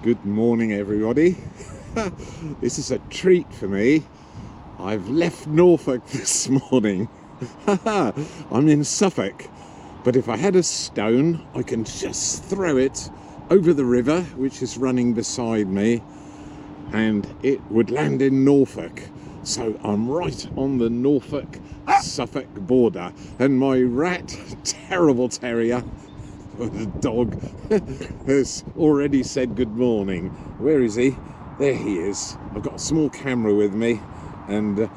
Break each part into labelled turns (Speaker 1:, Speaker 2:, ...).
Speaker 1: Good morning, everybody. This is a treat for me. I've left Norfolk this morning. I'm in Suffolk, but if I had a stone, I can just throw it over the river, which is running beside me, and it would land in Norfolk. So I'm right on the Norfolk-Suffolk border, and my rat, terrible terrier, the dog, has already said good morning. Where is he? There he is. I've got a small camera with me, and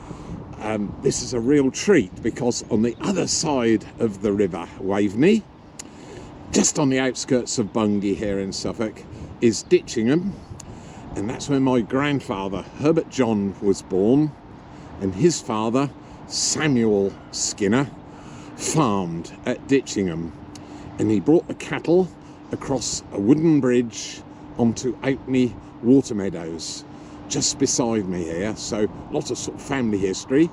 Speaker 1: this is a real treat because on the other side of the river Waveney, just on the outskirts of Bungay here in Suffolk, is Ditchingham, and that's where my grandfather Herbert John was born, and his father Samuel Skinner farmed at Ditchingham. And he brought the cattle across a wooden bridge onto Outney water meadows just beside me here. So lots of sort of family history.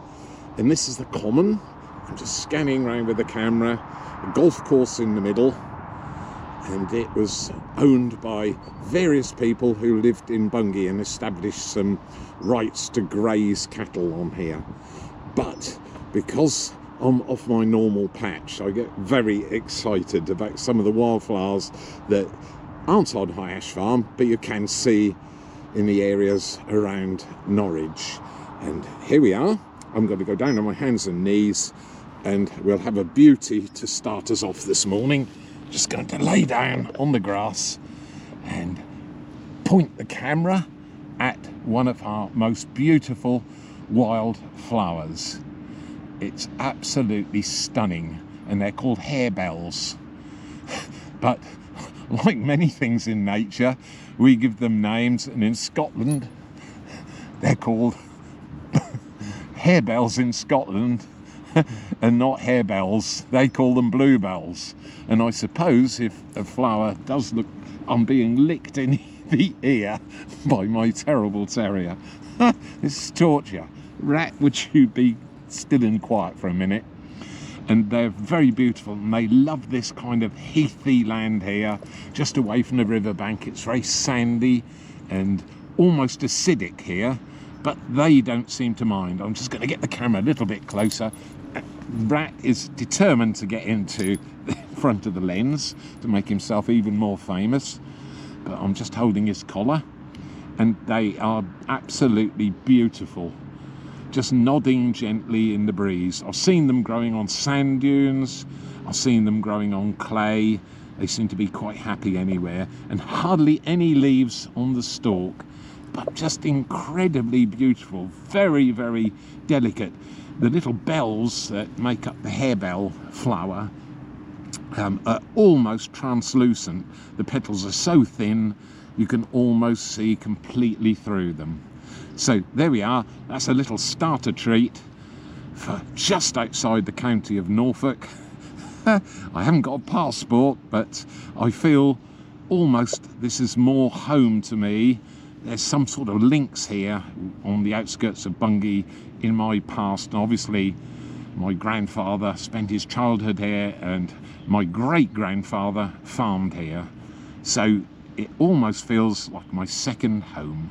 Speaker 1: And this is the common. I'm just scanning around with the camera. A golf course in the middle, and it was owned by various people who lived in Bungay and established some rights to graze cattle on here. But because I'm off my normal patch, I get very excited about some of the wildflowers that aren't on High Ash Farm, but you can see in the areas around Norwich. And here we are. I'm going to go down on my hands and knees, and we'll have a beauty to start us off this morning. Just going to lay down on the grass and point the camera at one of our most beautiful wildflowers. It's absolutely stunning, and they're called harebells. But like many things in nature, we give them names, and in Scotland they're called harebells in Scotland and not harebells. They call them bluebells. And I suppose if a flower does look, I'm being licked in the ear by my terrible terrier. This is torture. Rat, would you be still and quiet for a minute? And they're very beautiful, and they love this kind of heathy land here just away from the riverbank. It's very sandy and almost acidic here, but they don't seem to mind. I'm just going to get the camera a little bit closer. Rat is determined to get into the front of the lens to make himself even more famous, but I'm just holding his collar, and they are absolutely beautiful, just nodding gently in the breeze. I've seen them growing on sand dunes, I've seen them growing on clay. They seem to be quite happy anywhere, and hardly any leaves on the stalk, but just incredibly beautiful, very, very delicate. The little bells that make up the harebell flower are almost translucent. The petals are so thin you can almost see completely through them. So there we are. That's a little starter treat for just outside the county of Norfolk. I haven't got a passport, but I feel almost this is more home to me. There's some sort of links here on the outskirts of Bungay in my past. And obviously my grandfather spent his childhood here, and my great-grandfather farmed here. So it almost feels like my second home.